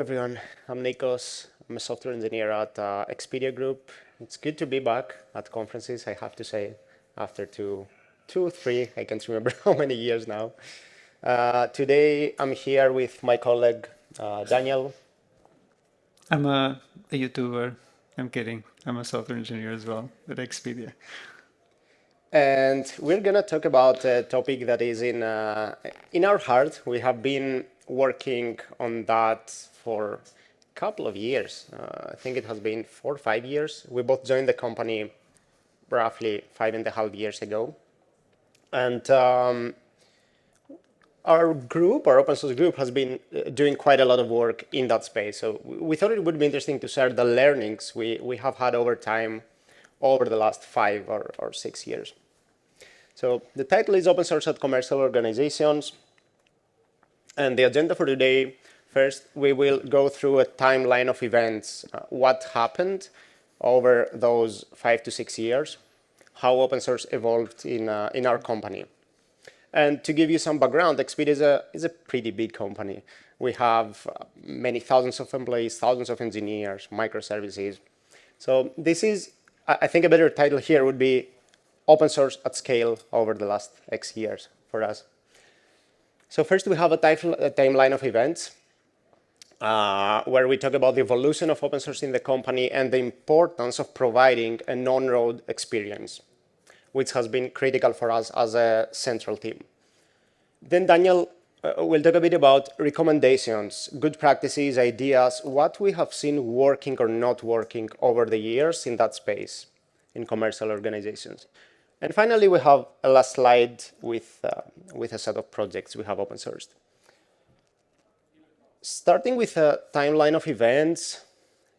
everyone, I'm Nikos. I'm a software engineer at Expedia Group. It's good to be back at conferences, I have to say, after two, 3, I can't remember how many years now. Today, I'm here with my colleague, Daniel. I'm a YouTuber. I'm kidding. I'm a software engineer as well at Expedia. And we're going to talk about a topic that is in our heart. We have been working on that for a couple of years. I think it has been 4 or 5 years. We both joined the company roughly 5.5 years ago. And our open source group, has been doing quite a lot of work in that space. So we thought it would be interesting to share the learnings we have had over time over the last 5 or 6 years. So the title is Open Source at Commercial Organizations. And the agenda for today, first, we will go through a timeline of events, what happened over those 5 to 6 years, how open source evolved in our company. And to give you some background, Expedia is a pretty big company. We have many thousands of employees, thousands of engineers, microservices. So this is, I think a better title here would be Open Source at Scale over the last X years for us. So first we have a timeline of events where we talk about the evolution of open source in the company and the importance of providing a non-road experience, which has been critical for us as a central team. Then Daniel will talk a bit about recommendations, good practices, ideas, what we have seen working or not working over the years in that space in commercial organizations. And finally, we have a last slide with a set of projects we have open sourced. Starting with a timeline of events,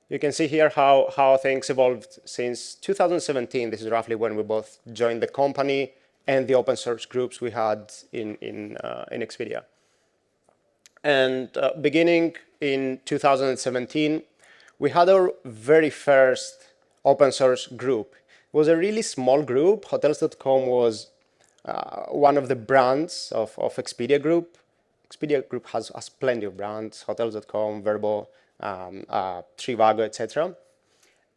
you can see here how things evolved since 2017. This is roughly when we both joined the company and the open source groups we had in Expedia. And beginning in 2017, we had our very first open source group. It was a really small group. Hotels.com was one of the brands of Expedia Group. Expedia Group has plenty of brands, Hotels.com, Verbo, Trivago, etc.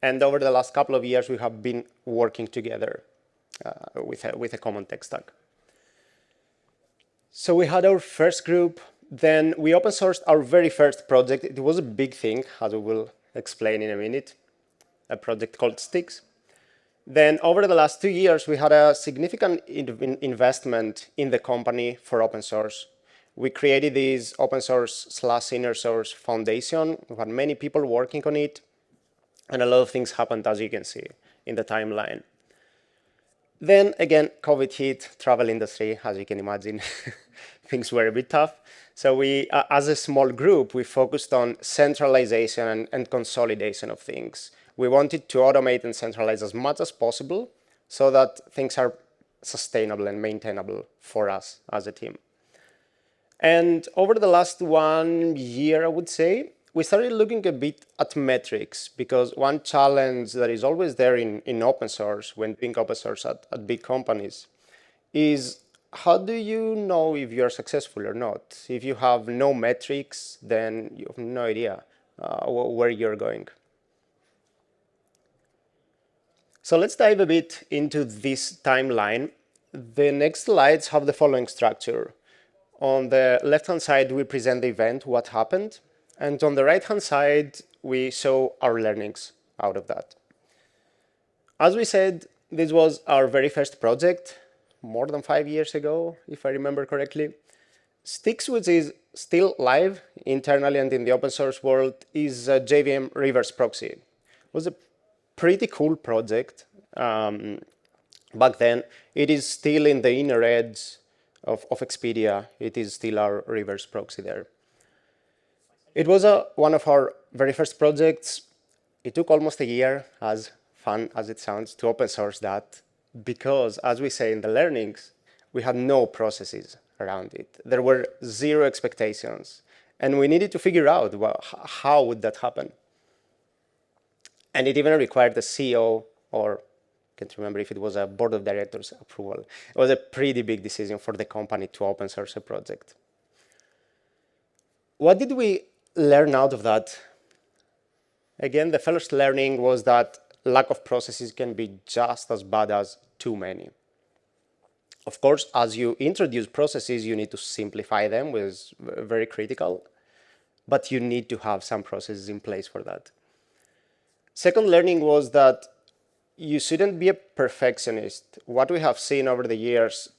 And over the last couple of years, we have been working together with a common tech stack. So we had our first group. Then we open sourced our very first project. It was a big thing, as we will explain in a minute, a project called Sticks. Then over the last 2 years, we had a significant investment in the company for open source. We created this open source/inner source foundation. We had many people working on it, and a lot of things happened, as you can see in the timeline. Then again, COVID hit, travel industry, as you can imagine, things were a bit tough. So we, as a small group, we focused on centralization and consolidation of things. We wanted to automate and centralize as much as possible so that things are sustainable and maintainable for us as a team. And over the last 1 year, I would say, we started looking a bit at metrics, because one challenge that is always there in open source, when doing open source at big companies, is how do you know if you're successful or not? If you have no metrics, then you have no idea where you're going. So let's dive a bit into this timeline. The next slides have the following structure. On the left-hand side, we present the event, what happened. And on the right-hand side, we show our learnings out of that. As we said, this was our very first project, more than 5 years ago, if I remember correctly. Sticks, which is still live internally and in the open source world, is a JVM reverse proxy. It was a pretty cool project back then. It is still in the inner edge of Expedia. It is still our reverse proxy there. It was one of our very first projects. It took almost a year, as fun as it sounds, to open source that, because, as we say in the learnings, we had no processes around it. There were zero expectations. And we needed to figure out, well, how would that happen? And it even required the CEO, or I can't remember if it was a board of directors approval. It was a pretty big decision for the company to open source a project. What did we learn out of that? Again, the first learning was that lack of processes can be just as bad as too many. Of course, as you introduce processes, you need to simplify them, which is very critical, but you need to have some processes in place for that. Second learning was that you shouldn't be a perfectionist. What we have seen over the years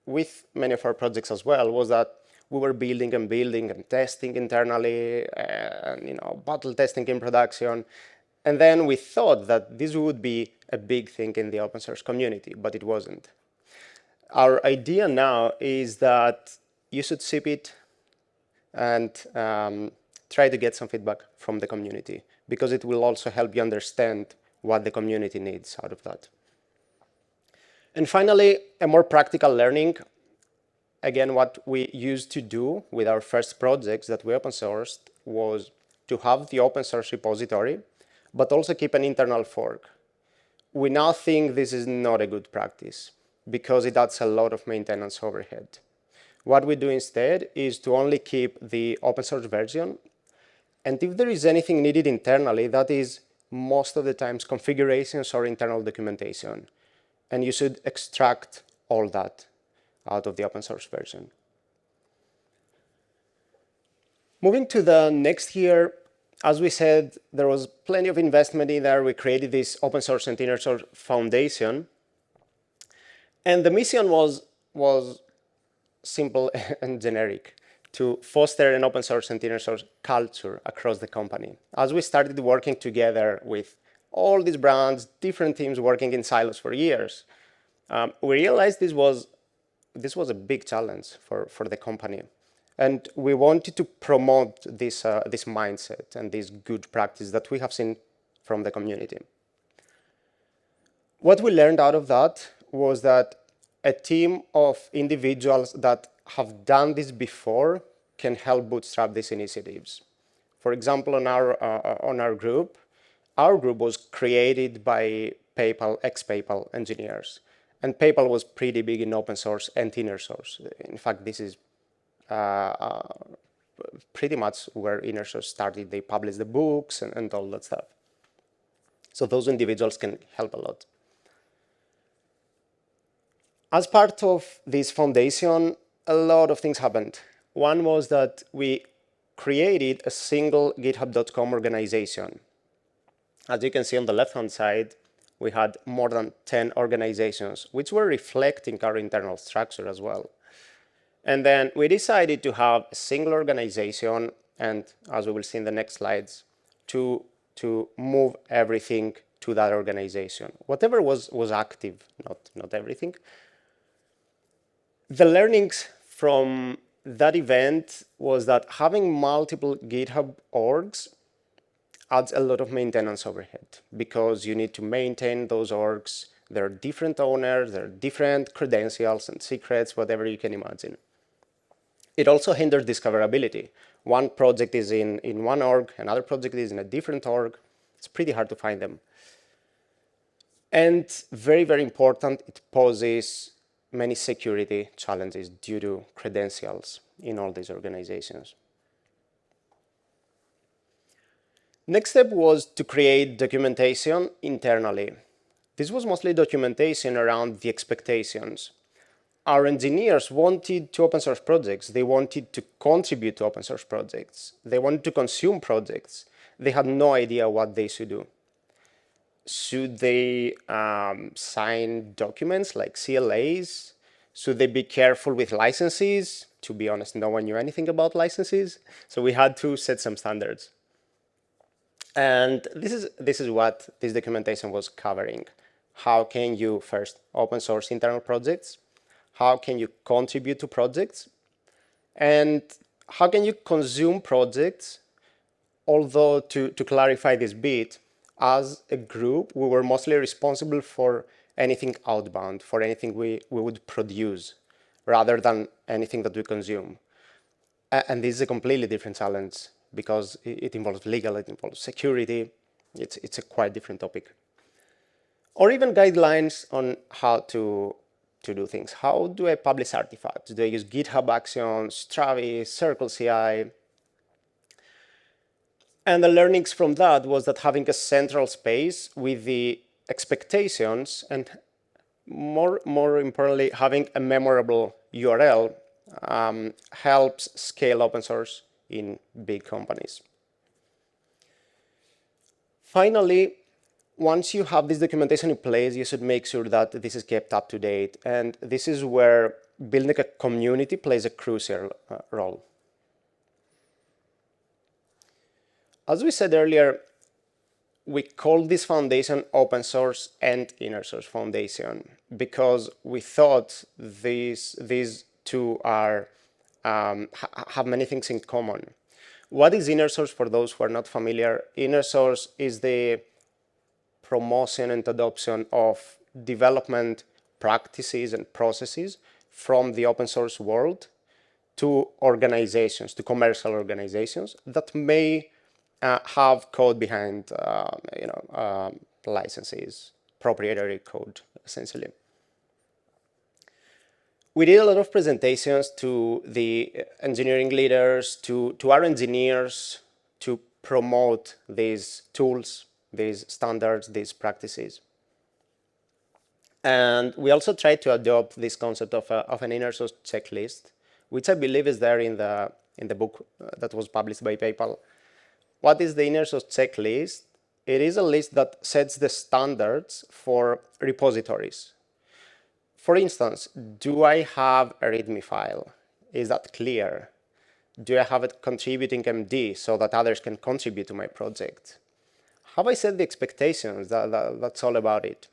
with many of our projects as well was that we were building and testing internally and battle testing in production. And then we thought that this would be a big thing in the open source community, but it wasn't. Our idea now is that you should ship it and try to get some feedback from the community, because it will also help you understand what the community needs out of that. And finally, a more practical learning. Again, what we used to do with our first projects that we open sourced was to have the open source repository, but also keep an internal fork. We now think this is not a good practice because it adds a lot of maintenance overhead. What we do instead is to only keep the open source version. And if there is anything needed internally, that is most of the times configurations or internal documentation. And you should extract all that out of the open source version. Moving to the next year, as we said, there was plenty of investment in there. We created this open source and inner source foundation. And the mission was simple and generic: to foster an open source and inner source culture across the company. As we started working together with all these brands, different teams working in silos for years, we realized this was a big challenge for the company. And we wanted to promote this mindset and this good practice that we have seen from the community. What we learned out of that was that a team of individuals that have done this before can help bootstrap these initiatives. For example, on our group was created by ex-PayPal engineers. And PayPal was pretty big in open source and inner source. In fact, this is pretty much where inner source started. They published the books and all that stuff. So those individuals can help a lot. As part of this foundation, a lot of things happened. One was that we created a single GitHub.com organization. As you can see on the left-hand side, we had more than 10 organizations, which were reflecting our internal structure as well. And then we decided to have a single organization, and as we will see in the next slides, to move everything to that organization. Whatever was active, not everything. The learnings from that event was that having multiple GitHub orgs adds a lot of maintenance overhead, because you need to maintain those orgs. There are different owners, there are different credentials and secrets, whatever you can imagine. It also hinders discoverability. One project is in one org, another project is in a different org. It's pretty hard to find them. And very, very important, it poses many security challenges due to credentials in all these organizations. Next step was to create documentation internally. This was mostly documentation around the expectations. Our engineers wanted to open source projects. They wanted to contribute to open source projects. They wanted to consume projects. They had no idea what they should do. Should they sign documents like CLAs? Should they be careful with licenses? To be honest, no one knew anything about licenses. So we had to set some standards. And this is what this documentation was covering. How can you first open source internal projects? How can you contribute to projects? And how can you consume projects? Although to clarify this bit, as a group, we were mostly responsible for anything outbound, for anything we would produce, rather than anything that we consume. And this is a completely different challenge, because it involves legal, it involves security. It's a quite different topic. Or even guidelines on how to do things. How do I publish artifacts? Do I use GitHub Actions, Travis, Circle CI? And the learnings from that was that having a central space with the expectations and more importantly, having a memorable URL helps scale open source in big companies. Finally, once you have this documentation in place, you should make sure that this is kept up to date. And this is where building a community plays a crucial role. As we said earlier, we call this foundation open source and inner source foundation because we thought these two are have many things in common. What is inner source for those who are not familiar? Inner source is the promotion and adoption of development practices and processes from the open source world to organizations, to commercial organizations that may have code behind, licenses, proprietary code, essentially. We did a lot of presentations to the engineering leaders, to our engineers, to promote these tools, these standards, these practices. And we also tried to adopt this concept of an inner source checklist, which I believe is there in the book that was published by PayPal. What is the inner source checklist? It is a list that sets the standards for repositories. For instance, do I have a README file? Is that clear? Do I have a contributing MD so that others can contribute to my project? Have I set the expectations? That's all about it.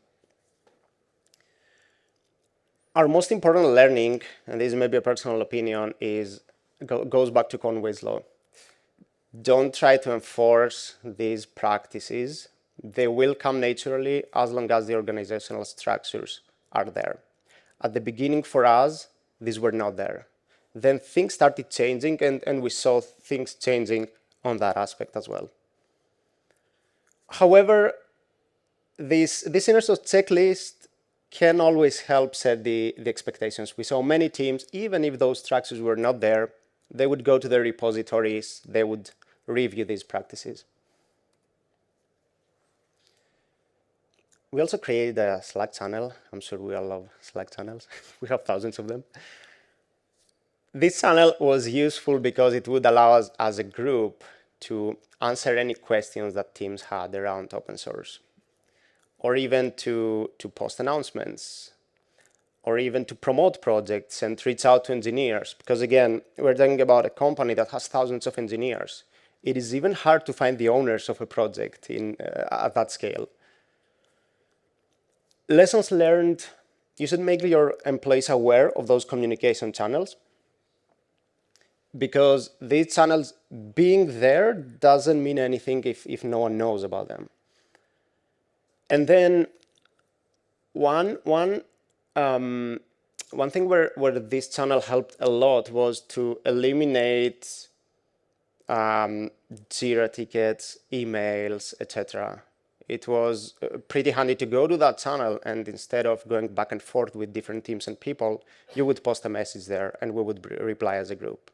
Our most important learning, and this may be a personal opinion, goes back to Conway's law. Don't try to enforce these practices. They will come naturally as long as the organizational structures are there. At the beginning for us, these were not there. Then things started changing and we saw things changing on that aspect as well. However, this inner source checklist can always help set the expectations. We saw many teams, even if those structures were not there, they would go to their repositories, they would review these practices. We also created a Slack channel. I'm sure we all love Slack channels. We have thousands of them. This channel was useful because it would allow us as a group to answer any questions that teams had around open source, or even to post announcements, or even to promote projects and reach out to engineers. Because again, we're talking about a company that has thousands of engineers. It is even hard to find the owners of a project at that scale. Lessons learned: you should make your employees aware of those communication channels, because these channels being there doesn't mean anything if no one knows about them. And then one thing where this channel helped a lot was to eliminate Jira tickets, emails, etc. It was pretty handy to go to that channel, and instead of going back and forth with different teams and people, you would post a message there and we would reply as a group.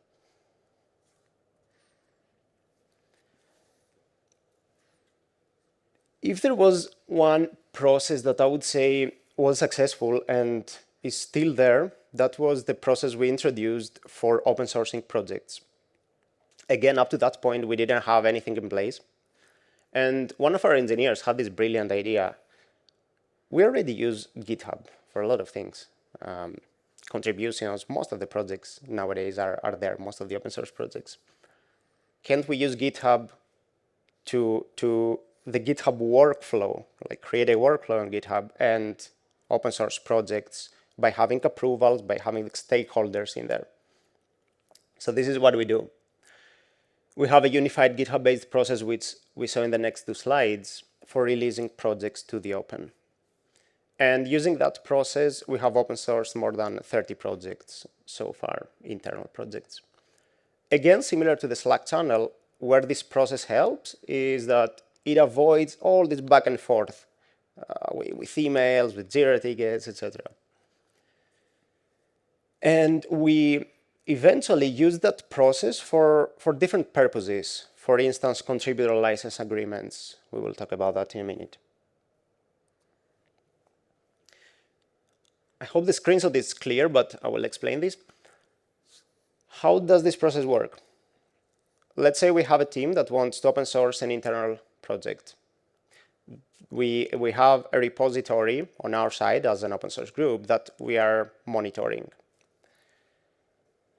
If there was one process that I would say was successful and is still there, that was the process we introduced for open sourcing projects. Again, up to that point, we didn't have anything in place. And one of our engineers had this brilliant idea. We already use GitHub for a lot of things. Contributions, most of the projects nowadays are there, most of the open source projects. Can't we use GitHub to the GitHub workflow, like create a workflow on GitHub and open source projects by having approvals, by having stakeholders in there? So this is what we do. We have a unified GitHub-based process, which we saw in the next two slides, for releasing projects to the open. And using that process, we have open sourced more than 30 projects so far, internal projects. Again, similar to the Slack channel, where this process helps is that it avoids all this back and forth with emails, with Jira tickets, etc. And we eventually use that process for different purposes. For instance, contributor license agreements. We will talk about that in a minute. I hope the screenshot is clear, but I will explain this. How does this process work? Let's say we have a team that wants to open source an internal project. We have a repository on our side as an open source group that we are monitoring.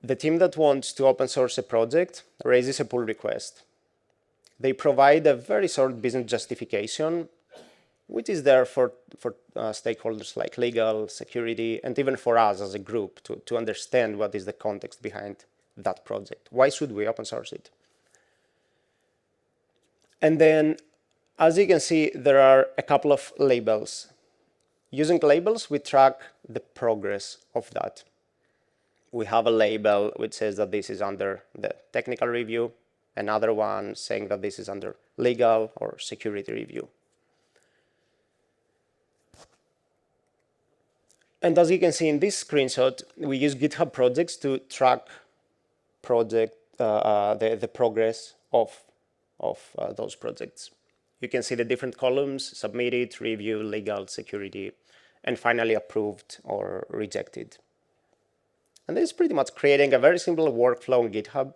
The team that wants to open source a project raises a pull request. They provide a very short business justification, which is there for stakeholders like legal, security, and even for us as a group to understand what is the context behind that project. Why should we open source it? And then, as you can see, there are a couple of labels. Using labels, we track the progress of that. We have a label which says that this is under the technical review, another one saying that this is under legal or security review. And as you can see in this screenshot, we use GitHub projects to track the progress of those projects. You can see the different columns: submitted, review, legal, security, and finally approved or rejected. And this is pretty much creating a very simple workflow in GitHub.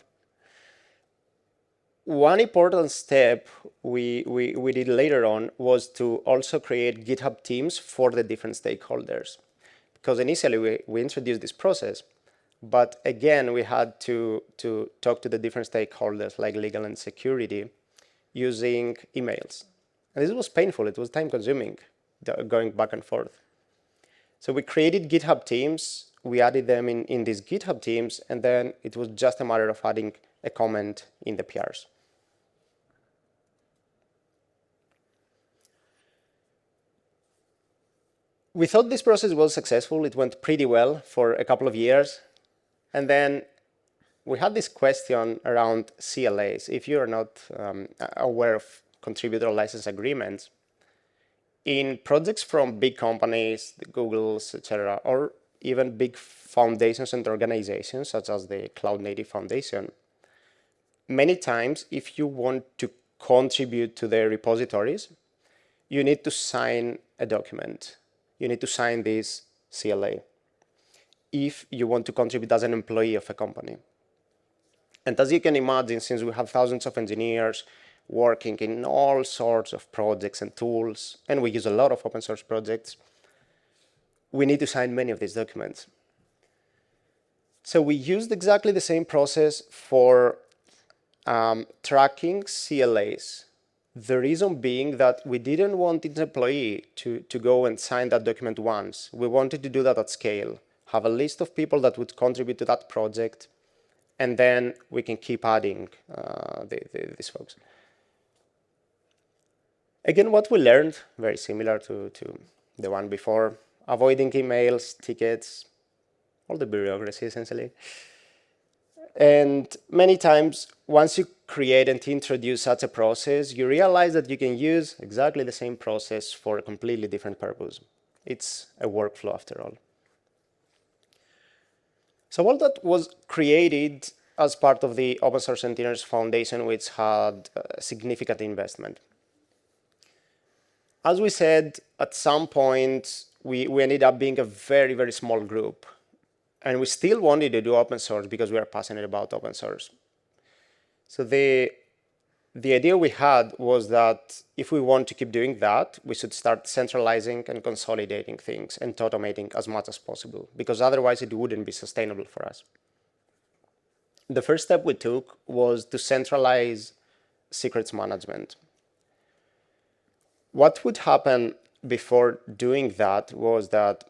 One important step we did later on was to also create GitHub Teams for the different stakeholders. Because initially we introduced this process, but again, we had to talk to the different stakeholders like legal and security using emails. And this was painful, it was time consuming, going back and forth. So we created GitHub Teams, we added them in these GitHub Teams, and then it was just a matter of adding a comment in the PRs. We thought this process was successful. It went pretty well for a couple of years. And then we had this question around CLAs. If you're not aware of contributor license agreements, in projects from big companies, the Googles, etc., or even big foundations and organizations, such as the Cloud Native Foundation, many times, if you want to contribute to their repositories, you need to sign a document. You need to sign this CLA if you want to contribute as an employee of a company. And as you can imagine, since we have thousands of engineers working in all sorts of projects and tools, and we use a lot of open source projects, we need to sign many of these documents. So we used exactly the same process for tracking CLAs. The reason being that we didn't want each employee to go and sign that document once. We wanted to do that at scale, have a list of people that would contribute to that project, and then we can keep adding these folks. Again, what we learned, very similar to the one before, avoiding emails, tickets, all the bureaucracy essentially. And many times, once you create and introduce such a process, you realize that you can use exactly the same process for a completely different purpose. It's a workflow after all. So all that was created as part of the Open Source Engineers Foundation, which had significant investment. As we said, at some point, we ended up being a very, very small group. And we still wanted to do open source because we are passionate about open source. So the idea we had was that if we want to keep doing that, we should start centralizing and consolidating things and automating as much as possible, because otherwise it wouldn't be sustainable for us. The first step we took was to centralize secrets management. What would happen before doing that was that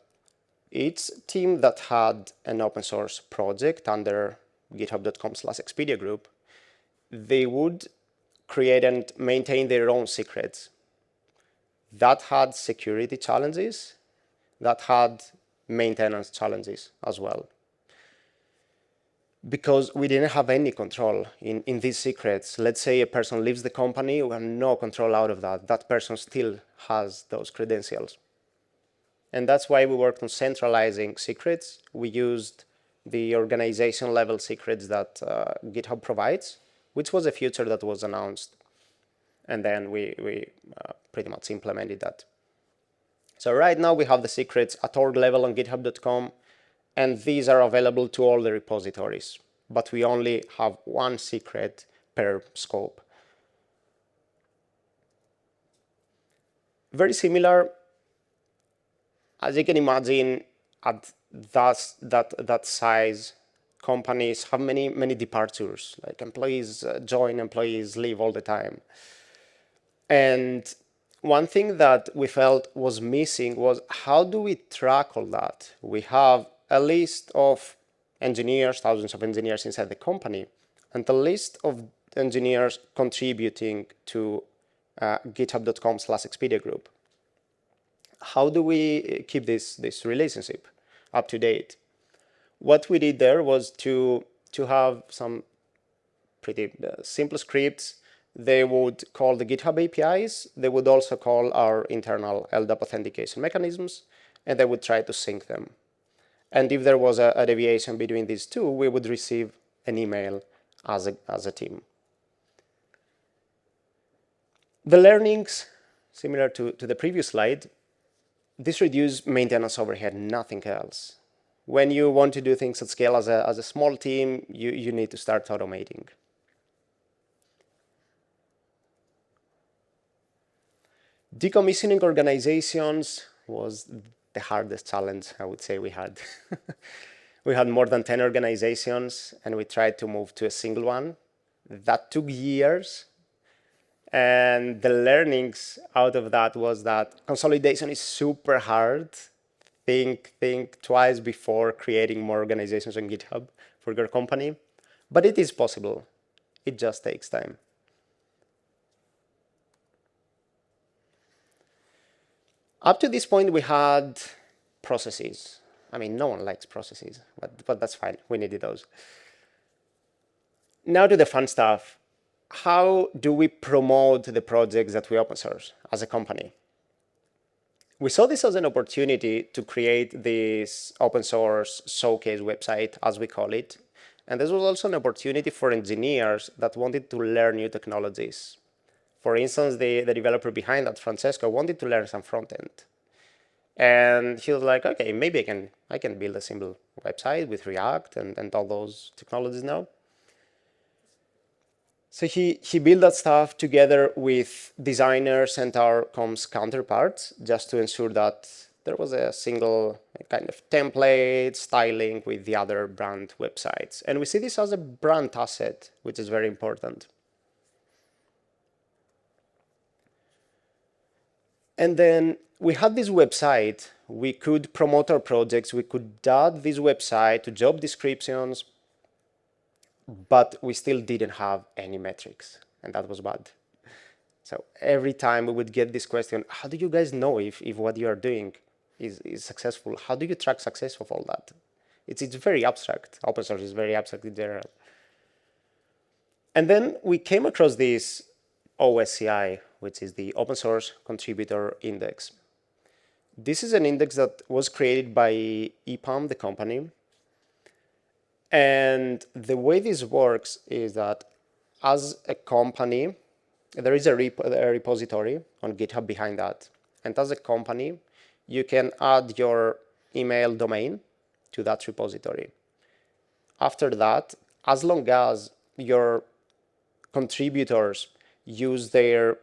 each team that had an open source project under github.com/Expedia group, they would create and maintain their own secrets. That had security challenges, that had maintenance challenges as well. Because we didn't have any control in these secrets. Let's say a person leaves the company, we have no control out of that. That person still has those credentials. And that's why we worked on centralizing secrets. We used the organization level secrets that GitHub provides, which was a feature that was announced. And then we pretty much implemented that. So right now we have the secrets at org level on github.com, and these are available to all the repositories, but we only have one secret per scope. Very similar, as you can imagine, at that size, companies have many departures. Like employees join, employees leave all the time. And one thing that we felt was missing was, how do we track all that? We have a list of engineers, thousands of engineers inside the company, and a list of engineers contributing to github.com/Expedia group. How do we keep this relationship up to date? What we did there was to have some pretty simple scripts. They would call the GitHub APIs. They would also call our internal LDAP authentication mechanisms, and they would try to sync them. And if there was a deviation between these two, we would receive an email as a team. The learnings, similar to the previous slide, this reduces maintenance overhead, nothing else. When you want to do things at scale as a small team, you need to start automating. Decommissioning organizations was the hardest challenge, I would say, we had. We had more than 10 organizations, and we tried to move to a single one. That took years. And the learnings out of that was that consolidation is super hard. Think twice before creating more organizations on GitHub for your company. But it is possible. It just takes time. Up to this point, we had processes. I mean, no one likes processes, but that's fine. We needed those. Now to the fun stuff. How do we promote the projects that we open source as a company? We saw this as an opportunity to create this open source showcase website, as we call it. And this was also an opportunity for engineers that wanted to learn new technologies. For instance, the developer behind that, Francesco, wanted to learn some front end. And he was like, okay, maybe I can build a simple website with React and all those technologies now. So he built that stuff together with designers and our comms counterparts, just to ensure that there was a single kind of template styling with the other brand websites. And we see this as a brand asset, which is very important. And then we had this website. We could promote our projects. We could add this website to job descriptions, but we still didn't have any metrics, and that was bad. So every time we would get this question, how do you guys know if what you are doing is successful? How do you track success of all that? It's very abstract. Open source is very abstract in general. And then we came across this OSCI, which is the Open Source Contributor Index. This is an index that was created by EPAM, the company. And the way this works is that as a company, there is a repository on GitHub behind that. And as a company, you can add your email domain to that repository. After that, as long as your contributors use their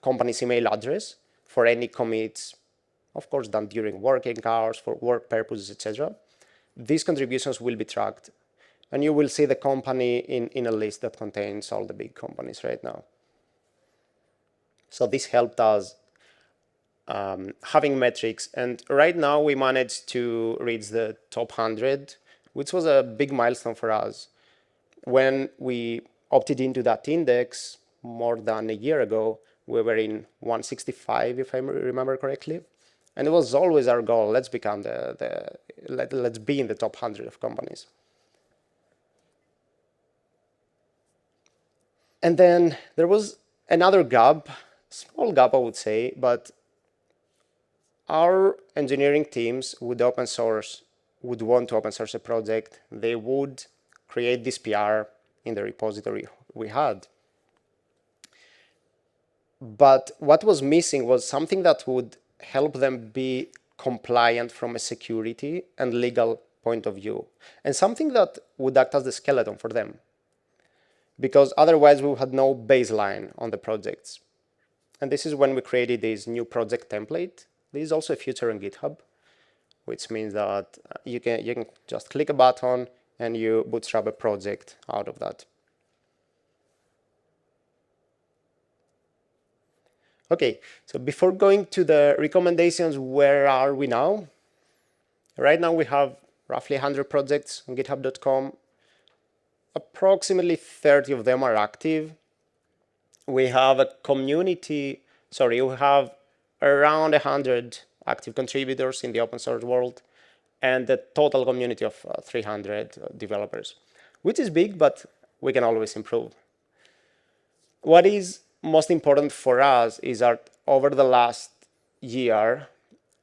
company's email address for any commits, of course, done during working hours, for work purposes, etc., these contributions will be tracked. And you will see the company in a list that contains all the big companies right now. So this helped us having metrics. And right now we managed to reach the top 100, which was a big milestone for us. When we opted into that index more than a year ago, we were in 165, if I remember correctly. And it was always our goal, let's become let's be in the top 100 of companies. And then there was another gap, small gap I would say, but our engineering teams would want to open source a project. They would create this PR in the repository we had. But what was missing was something that would help them be compliant from a security and legal point of view, and something that would act as the skeleton for them. Because otherwise we had no baseline on the projects. And this is when we created this new project template. This is also a feature on GitHub, which means that you can just click a button and you bootstrap a project out of that. Okay, so before going to the recommendations, where are we now? Right now we have roughly 100 projects on github.com. Approximately 30 of them are active. We have a community, we have around 100 active contributors in the open source world, and a total community of 300 developers, which is big, but we can always improve. What is most important for us is that over the last year,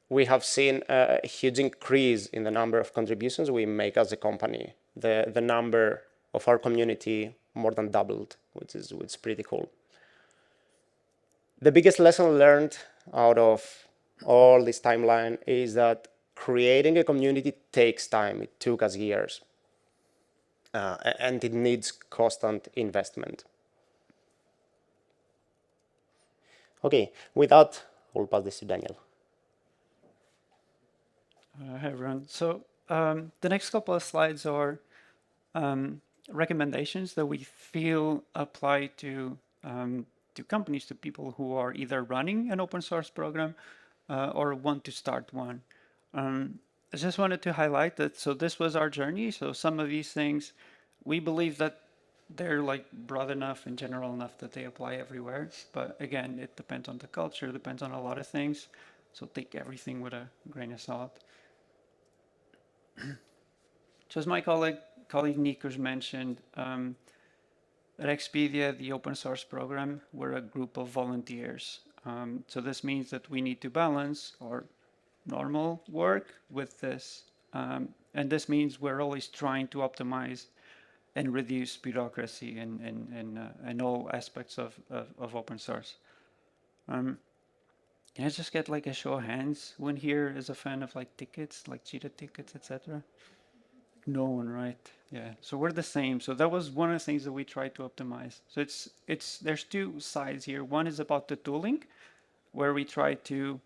we have seen a huge increase in the number of contributions we make as a company. The number of our community more than doubled, which is pretty cool. The biggest lesson learned out of all this timeline is that creating a community takes time. It took us years, and it needs constant investment. Okay, with that, I'll pass this to Daniel. Hi, everyone. So the next couple of slides are recommendations that we feel apply to companies, to people who are either running an open source program or want to start one. I just wanted to highlight that, so this was our journey. So some of these things, we believe that they're like broad enough and general enough that they apply everywhere. But again, it depends on the culture, depends on a lot of things. So take everything with a grain of salt. So as my colleague Nikos mentioned, at Expedia, the open source program, we're a group of volunteers. So this means that we need to balance our normal work with this. And this means we're always trying to optimize and reduce bureaucracy in all aspects of open source. Can I just get like a show of hands when here is a fan of like tickets, like cheetah tickets, etc.? No one, right? Yeah. So we're the same. So that was one of the things that we tried to optimize. So there's two sides here. One is about the tooling, where we try to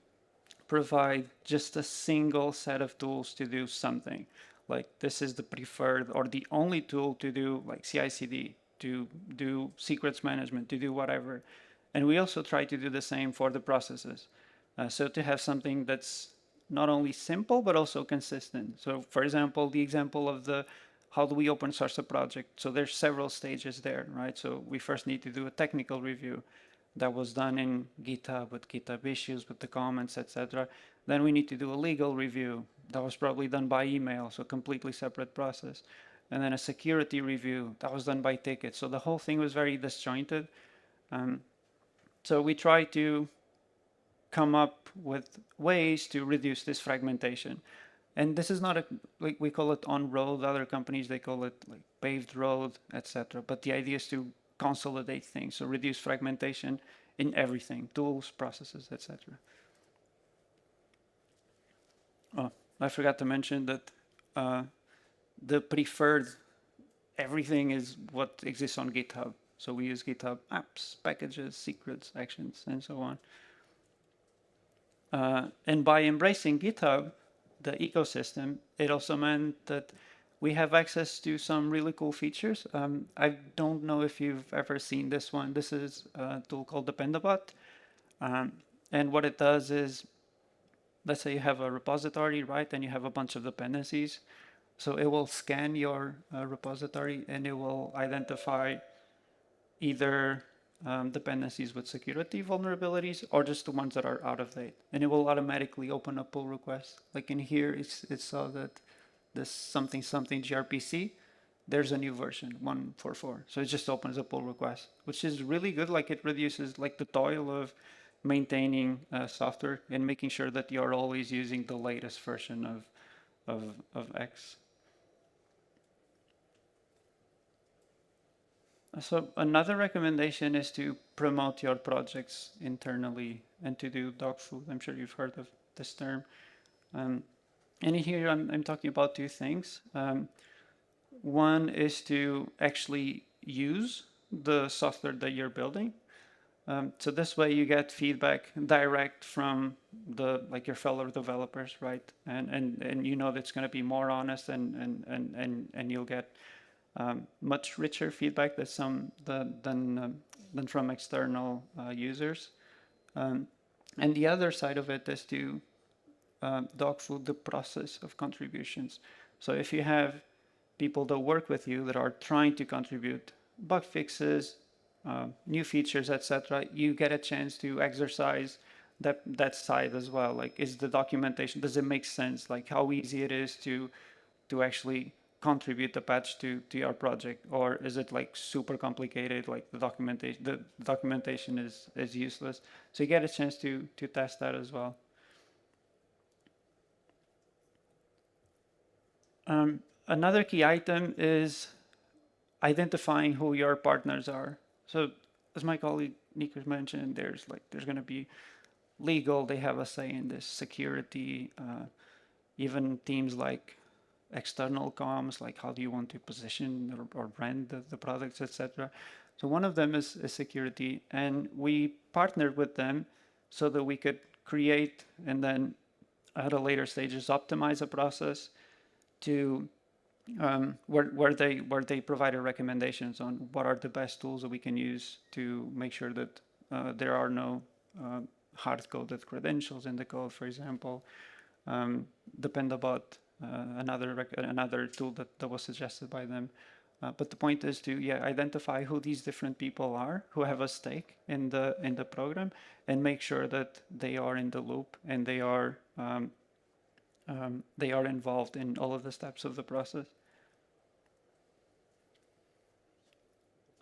provide just a single set of tools to do something. Like this is the preferred or the only tool to do like CICD, to do secrets management, to do whatever. And we also try to do the same for the processes. So to have something that's not only simple, but also consistent. So for example, the example of how do we open source a project? So there's several stages there, right? So we first need to do a technical review. That was done in GitHub with GitHub issues, with the comments, etc. Then we need to do a legal review. That was probably done by email, so completely separate process. And then a security review. That was done by tickets. So the whole thing was very disjointed. So we try to come up with ways to reduce this fragmentation. And this is not like we call it on road. Other companies, they call it like paved road, etc. But the idea is to consolidate things, so reduce fragmentation in everything, tools, processes, etc. Oh, I forgot to mention that the preferred everything is what exists on GitHub. So we use GitHub apps, packages, secrets, actions, and so on. And by embracing GitHub, the ecosystem, it also meant that we have access to some really cool features. I don't know if you've ever seen this one. This is a tool called the Pandabot. And what it does is, let's say you have a repository, right? And you have a bunch of dependencies. So it will scan your repository and it will identify either dependencies with security vulnerabilities or just the ones that are out of date. And it will automatically open a pull request. Like in here, it saw that this something gRPC, there's a new version, 1.4.4. So it just opens a pull request, which is really good. Like it reduces like the toil of maintaining software and making sure that you're always using the latest version of X. So another recommendation is to promote your projects internally and to do dog food. I'm sure you've heard of this term. Um, and here I'm talking about two things. One is to actually use the software that you're building. So this way you get feedback direct from your fellow developers, right? And you know that's going to be more honest and you'll get much richer feedback than from external users. And the other side of it is to dog food the process of contributions. So if you have people that work with you that are trying to contribute bug fixes, new features, etc., you get a chance to exercise that side as well. Like, is the documentation, does it make sense? Like, how easy it is to actually contribute the patch to your project, or is it like super complicated? Like the documentation is useless. So you get a chance to test that as well. Another key item is identifying who your partners are. So as my colleague Nikos mentioned, there's going to be legal, they have a say in this, security, even teams like external comms, like how do you want to position or brand the products, etc. So one of them is security, and we partnered with them so that we could create and then at a later stages optimize a process to where they provided recommendations on what are the best tools that we can use to make sure that there are no hard-coded credentials in the code, for example. The Pandabot, another tool that was suggested by them. But the point is to identify who these different people are who have a stake in the program, and make sure that they are in the loop and they are involved in all of the steps of the process.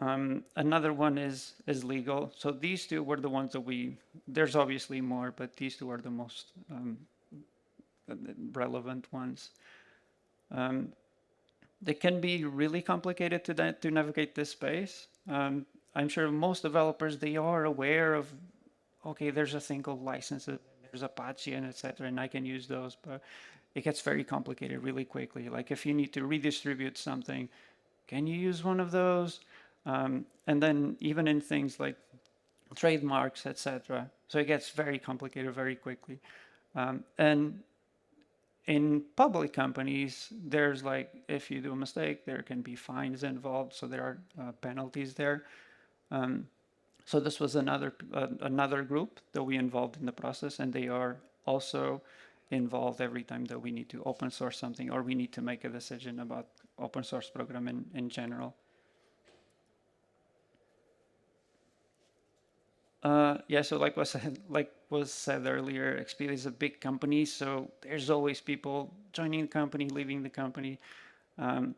Another one is legal. So these two were the ones that there's obviously more, but these two are the most relevant ones. They can be really complicated to navigate this space. I'm sure most developers, they are aware of, okay, there's a thing called licenses, there's Apache and etc., and I can use those, but it gets very complicated really quickly. Like if you need to redistribute something, can you use one of those? And then even in things like trademarks, etc. So it gets very complicated very quickly. And in public companies, there's like, if you do a mistake, there can be fines involved. So there are penalties there. So this was another group that we involved in the process, and they are also involved every time that we need to open source something or we need to make a decision about open source program in general. So like was said earlier, Expedia is a big company, so there's always people joining the company, leaving the company, and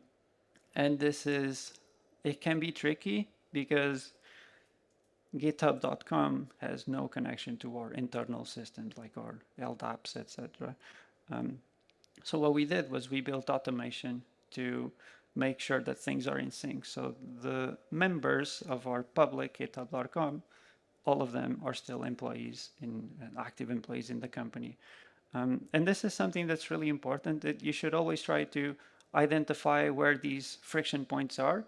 it can be tricky because GitHub.com has no connection to our internal systems like our LDAPs, etc. So what we did was we built automation to make sure that things are in sync. So the members of our public GitHub.com, all of them are still employees, active employees in the company. And this is something that's really important, that you should always try to identify where these friction points are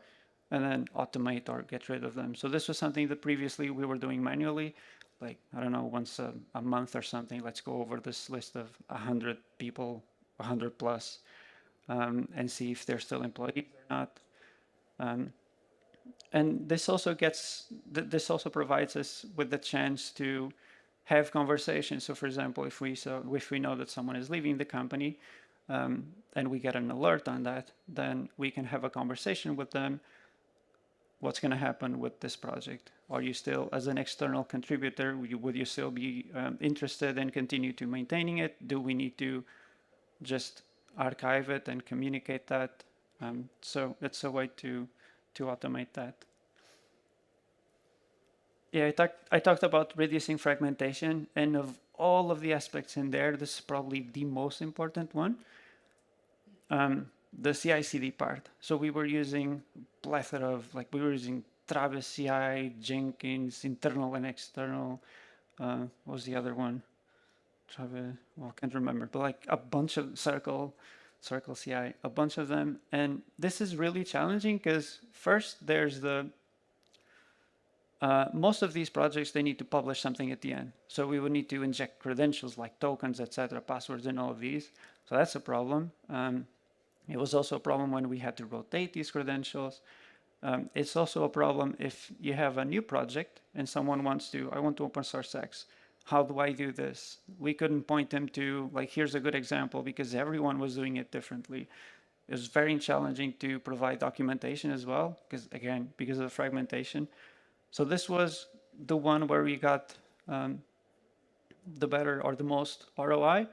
and then automate or get rid of them. So this was something that previously we were doing manually, like, I don't know, once a month or something, let's go over this list of 100 people, 100 plus, and see if they're still employees or not. And this also provides us with the chance to have conversations. So, for example, if we know that someone is leaving the company, and we get an alert on that, then we can have a conversation with them. What's going to happen with this project? Are you still, as an external contributor, would you still be interested in continue to maintaining it? Do we need to just archive it and communicate that? So it's a way to automate that. Yeah, I talked about reducing fragmentation, and of all of the aspects in there, this is probably the most important one. The CICD part. So we were using plethora of, we were using Travis CI, Jenkins, internal and external. What was the other one? Travis, well, I can't remember, but like a bunch of Circle CI, a bunch of them. And this is really challenging because first there's the most of these projects, they need to publish something at the end. So we would need to inject credentials like tokens, etc., passwords in all of these. So that's a problem. It was also a problem when we had to rotate these credentials. It's also a problem if you have a new project and someone wants to, I want to open source X. How do I do this? We couldn't point them to, like, here's a good example because everyone was doing it differently. It was very challenging to provide documentation as well, because again, because of the fragmentation. So this was the one where we got the better or the most ROI,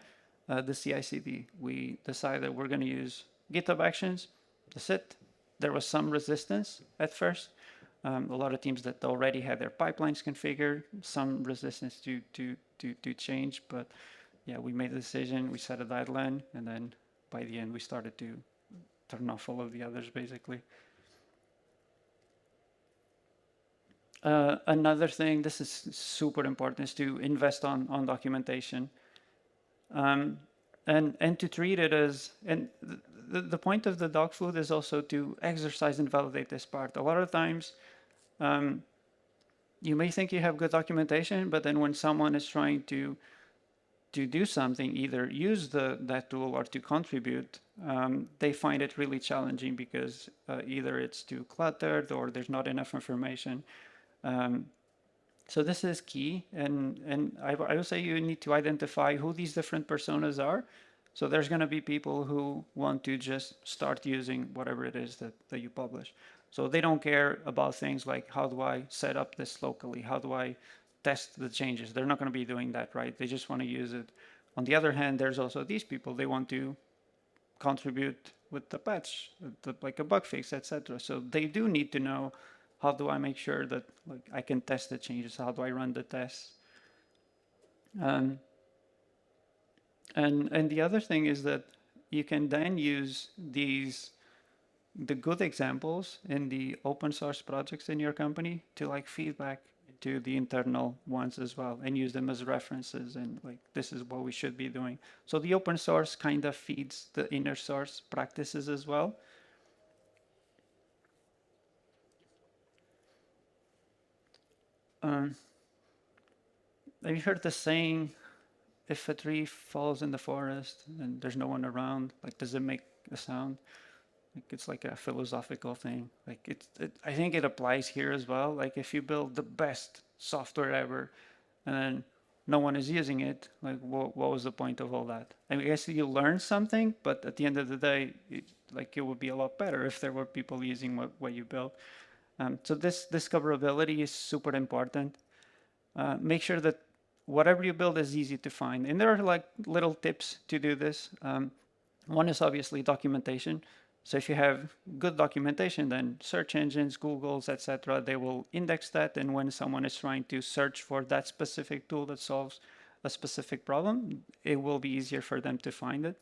the CICD. We decided we're going to use GitHub Actions. That's it. There was some resistance at first. A lot of teams that already had their pipelines configured, some resistance to change. But yeah, we made a decision. We set a deadline, and then by the end, we started to turn off all of the others, basically. Another thing, this is super important, is to invest on documentation, and to treat it as, and the point of the Dogfood is also to exercise and validate this part. A lot of times, you may think you have good documentation, but then when someone is trying to do something, either use that tool or to contribute, they find it really challenging because either it's too cluttered or there's not enough information. So this is key, and I would say you need to identify who these different personas are. So there's going to be people who want to just start using whatever it is that you publish. So they don't care about things like, how do I set up this locally? How do I test the changes? They're not going to be doing that, right? They just want to use it. On the other hand, there's also these people, they want to contribute with the patch, like a bug fix, etc. So they do need to know, how do I make sure that, like, I can test the changes? How do I run the tests? And the other thing is that you can then use the good examples in the open source projects in your company to like feedback to the internal ones as well, and use them as references, and like, this is what we should be doing. So the open source kind of feeds the inner source practices as well. Have you heard the saying, if a tree falls in the forest and there's no one around, like, does it make a sound? Like, it's like a philosophical thing. Like, I think it applies here as well. Like, if you build the best software ever and then no one is using it, like, what was the point of all that? I mean, I guess you learn something, but at the end of the day, it would be a lot better if there were people using what you built. So this discoverability is super important. Make sure that whatever you build is easy to find. And there are like little tips to do this. One is obviously documentation. So if you have good documentation, then search engines, Google's, etc., they will index that. And when someone is trying to search for that specific tool that solves a specific problem, it will be easier for them to find it.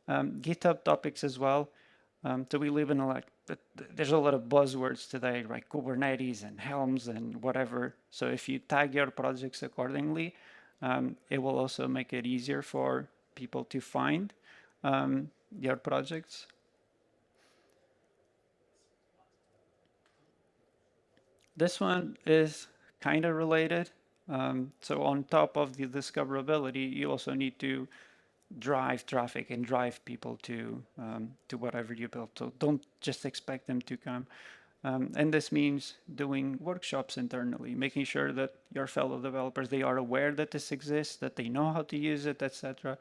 GitHub topics as well. So we live in there's a lot of buzzwords today, right? Kubernetes and Helms and whatever. So if you tag your projects accordingly, it will also make it easier for people to find your projects. This one is kind of related. So on top of the discoverability, you also need to drive traffic and drive people to whatever you built. So don't just expect them to come. And this means doing workshops internally, making sure that your fellow developers, they are aware that this exists, that they know how to use it, etc.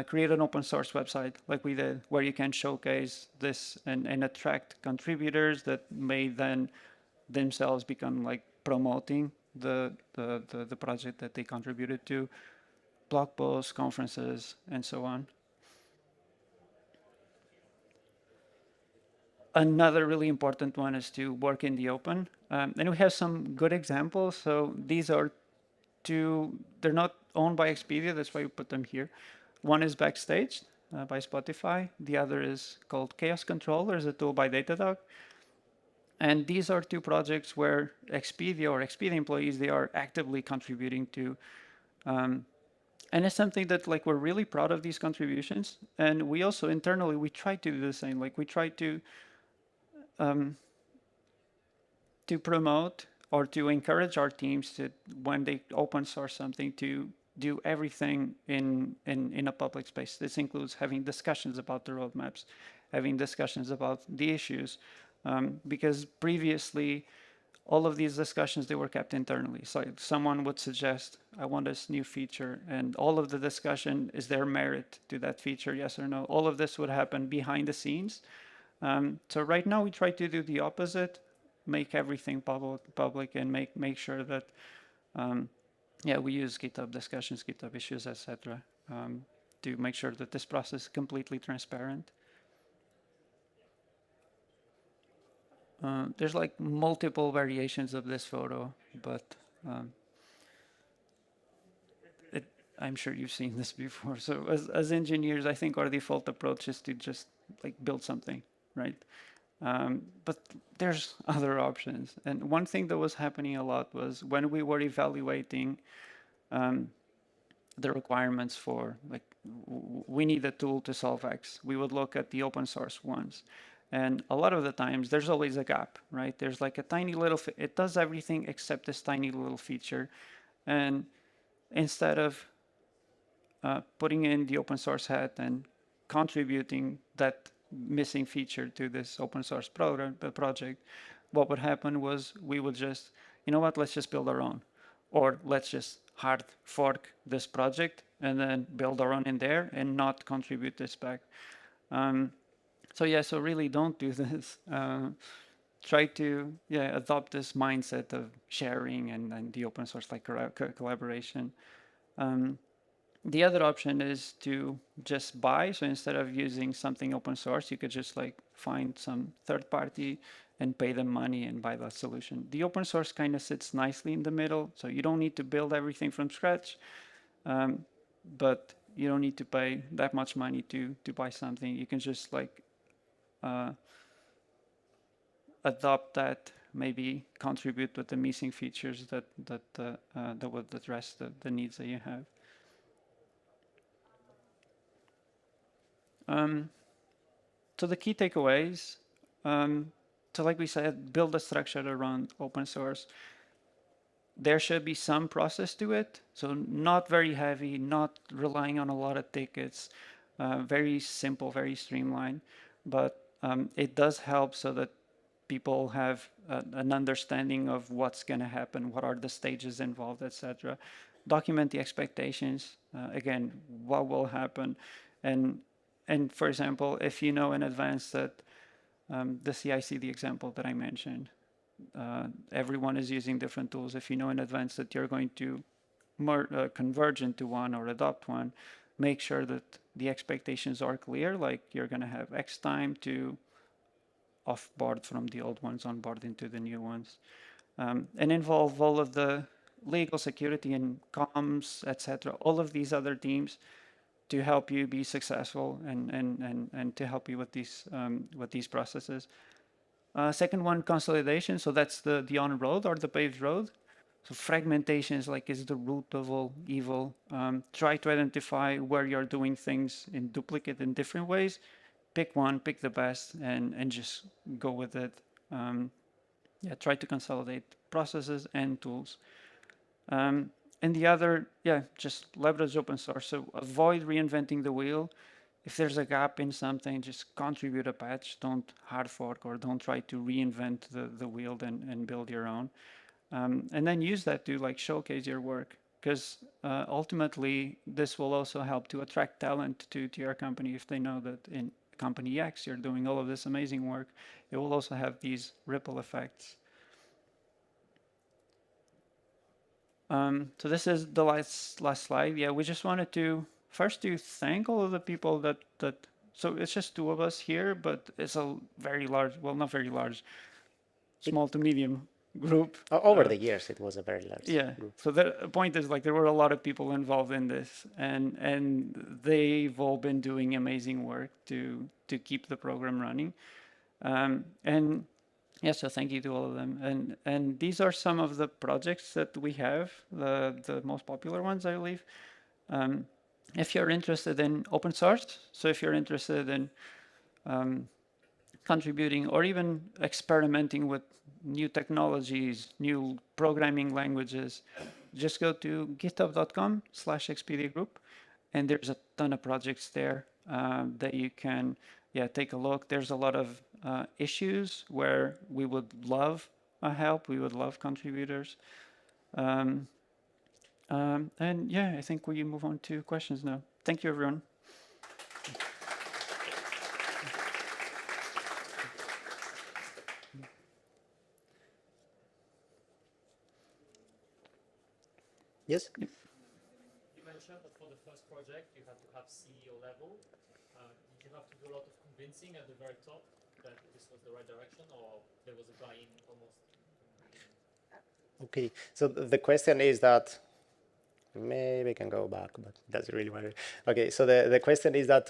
Create an open source website like we did, where you can showcase this and attract contributors that may then themselves become like promoting the project that they contributed to. Blog posts, conferences, and so on. Another really important one is to work in the open. And we have some good examples. So these are two, they're not owned by Expedia, that's why we put them here. One is Backstage by Spotify. The other is called Chaos Controller, is a tool by Datadog. And these are two projects where Expedia or Expedia employees, they are actively contributing to. And it's something that like we're really proud of these contributions. And we also internally, we try to do the same. Like we try to promote or to encourage our teams to, when they open source something, to do everything in a public space. This includes having discussions about the roadmaps, having discussions about the issues, because previously all of these discussions, they were kept internally. So someone would suggest, I want this new feature, and all of the discussion, is there merit to that feature, yes or no? All of this would happen behind the scenes. So right now we try to do the opposite, make everything public and make sure that, yeah, we use GitHub discussions, GitHub issues, etc., to make sure that this process is completely transparent. There's like multiple variations of this photo, but I'm sure you've seen this before. So as engineers, I think our default approach is to just like build something, right? But there's other options. And one thing that was happening a lot was when we were evaluating the requirements for, like, we need a tool to solve X, we would look at the open source ones. And a lot of the times there's always a gap, right? There's like a tiny little, it does everything except this tiny little feature. And instead of putting in the open source hat and contributing that missing feature to this open source project, what would happen was we would just, you know what, let's just build our own. Or let's just hard fork this project and then build our own in there and not contribute this back. So yeah, so really don't do this. Try to adopt this mindset of sharing and the open source like collaboration. The other option is to just buy. So instead of using something open source, you could just like find some third party and pay them money and buy that solution. The open source kind of sits nicely in the middle. So you don't need to build everything from scratch, but you don't need to pay that much money to buy something. You can just like adopt that, maybe contribute with the missing features that would address the needs that you have. So the key takeaways, so like we said, build a structure around open source. There should be some process to it. So not very heavy, not relying on a lot of tickets, very simple, very streamlined, but it does help so that people have an understanding of what's going to happen, what are the stages involved, etc. Document the expectations, again, what will happen. And for example, if you know in advance that the CICD example that I mentioned, everyone is using different tools. If you know in advance that you're going to converge into one or adopt one, make sure that the expectations are clear, like you're going to have X time to offboard from the old ones, onboard into the new ones, and involve all of the legal, security, and comms, etc., all of these other teams to help you be successful and to help you with these processes. Second one, consolidation. So that's the on-road or the paved road. So fragmentation is the root of all evil. Try to identify where you're doing things in duplicate in different ways. Pick one, pick the best, and just go with it. Try to consolidate processes and tools. And the other, just leverage open source. So avoid reinventing the wheel. If there's a gap in something, just contribute a patch. Don't hard fork or don't try to reinvent the wheel and build your own. And then use that to like showcase your work, because ultimately this will also help to attract talent to your company. If they know that in company X you're doing all of this amazing work, it will also have these ripple effects. So this is the last slide. Yeah, we just wanted to first to thank all of the people that so it's just two of us here, but it's a very large, well, not very large, small to medium group. Over the years, it was a very large group. So the point is, like, there were a lot of people involved in this, and they've all been doing amazing work to keep the program running. And Yeah, so thank you to all of them. And these are some of the projects that we have, the most popular ones, I believe. Um, if you're interested in open source, so if you're interested in contributing or even experimenting with new technologies, new programming languages, just go to github.com/Expedia Group, and there's a ton of projects there that you can, take a look. There's a lot of issues where we would love help. We would love contributors. Um, and yeah, I think we move on to questions now. Thank you, everyone. Yes? Yep. You mentioned that for the first project, you have to have CEO level. Did you have to do a lot of convincing at the very top that this was the right direction, or there was a buy-in almost? Okay, so the question is that, maybe I can go back, but it doesn't really matter. Okay, so the question is that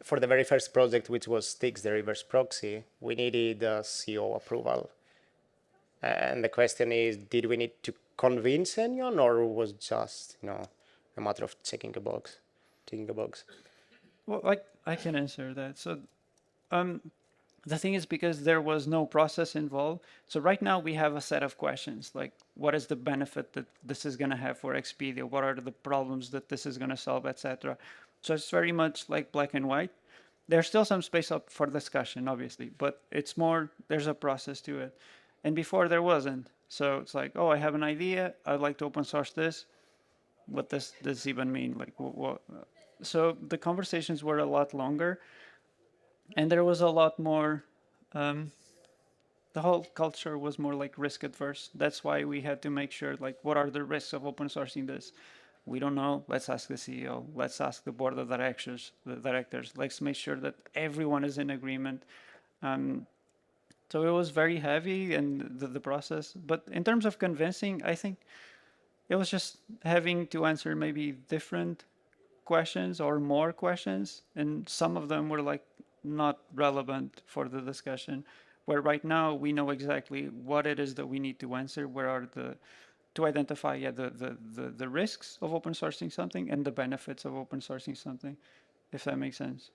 for the very first project, which was Styx, the reverse proxy, we needed CEO approval. And the question is, did we need to convince anyone, or was just, a matter of checking a box? Well, I can answer that. So the thing is, because there was no process involved, so right now we have a set of questions like, what is the benefit that this is going to have for Expedia? What are the problems that this is going to solve, etc. So it's very much like black and white. There's still some space up for discussion, obviously, but it's more, there's a process to it. And before there wasn't. So it's like, oh, I have an idea. I'd like to open source this. What does this even mean? Like, what? So the conversations were a lot longer, and there was a lot more. The whole culture was more like risk adverse. That's why we had to make sure, like, what are the risks of open sourcing this? We don't know. Let's ask the CEO. Let's ask the board of directors. Let's make sure that everyone is in agreement. So it was very heavy and the process. But in terms of convincing, I think it was just having to answer maybe different questions or more questions, and some of them were like not relevant for the discussion. Where right now we know exactly what it is that we need to answer, where are the to identify the risks of open sourcing something and the benefits of open sourcing something, if that makes sense.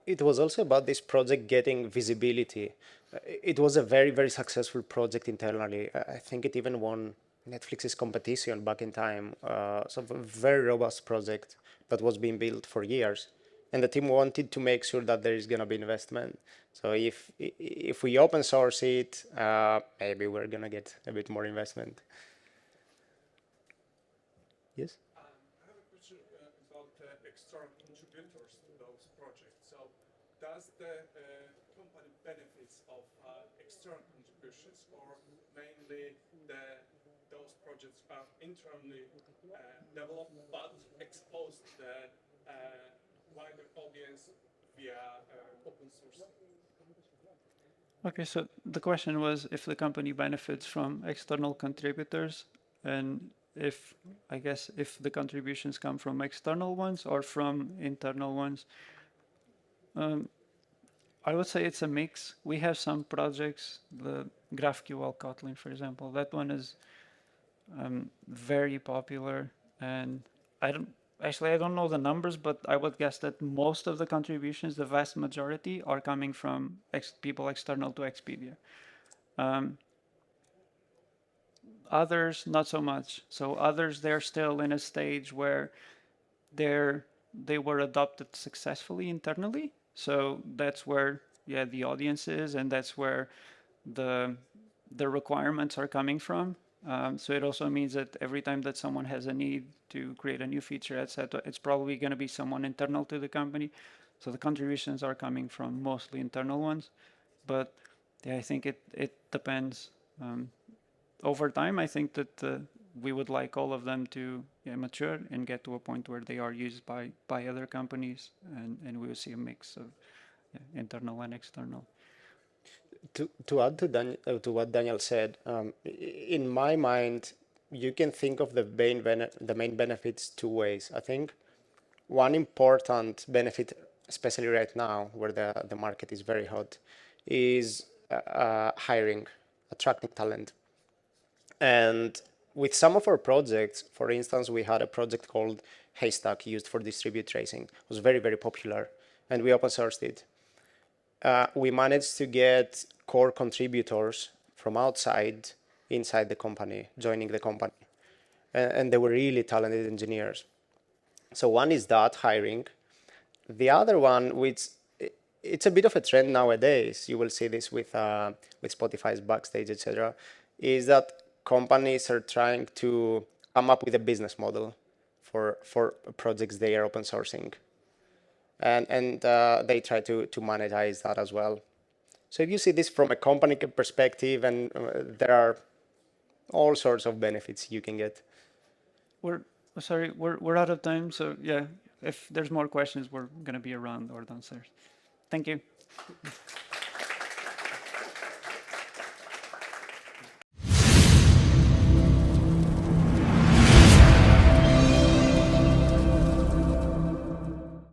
It was also about this project getting visibility. It was a very, very successful project internally. I think it even won Netflix's competition back in time. So a very robust project that was being built for years. And the team wanted to make sure that there is going to be investment. So if we open source it, maybe we're going to get a bit more investment. Yes? I have a question about external contributors to those projects. So, does the company benefits of external contributions, or mainly those projects are internally developed but expose the wider audience via open source? Okay, so the question was if the company benefits from external contributors, and if, I guess, if the contributions come from external ones or from internal ones. I would say it's a mix. We have some projects, the GraphQL Kotlin, for example. That one is very popular, and I don't know the numbers, but I would guess that most of the contributions, the vast majority, are coming from people external to Expedia. Others, not so much. So others, they're still in a stage where they were adopted successfully internally. So that's where the audience is, and that's where the requirements are coming from. So it also means that every time that someone has a need to create a new feature, etc., it's probably going to be someone internal to the company. So the contributions are coming from mostly internal ones, but I think it depends. Over time, I think that we would like all of them to mature and get to a point where they are used by other companies, and we will see a mix of internal and external. To add to what Daniel said, in my mind, you can think of the main benefits two ways. I think one important benefit, especially right now where the market is very hot, is hiring, attracting talent. And with some of our projects, for instance, we had a project called Haystack used for distribute tracing. It was very, very popular, and we open sourced it. We managed to get core contributors from outside, inside the company, joining the company. And they were really talented engineers. So one is that, hiring. The other one, which it's a bit of a trend nowadays, you will see this with Spotify's Backstage, etc., is that companies are trying to come up with a business model for projects they are open sourcing. And they try to monetize that as well. So if you see this from a company perspective, and there are all sorts of benefits you can get. We're out of time. So yeah, if there's more questions, we're going to be around or downstairs. Thank you.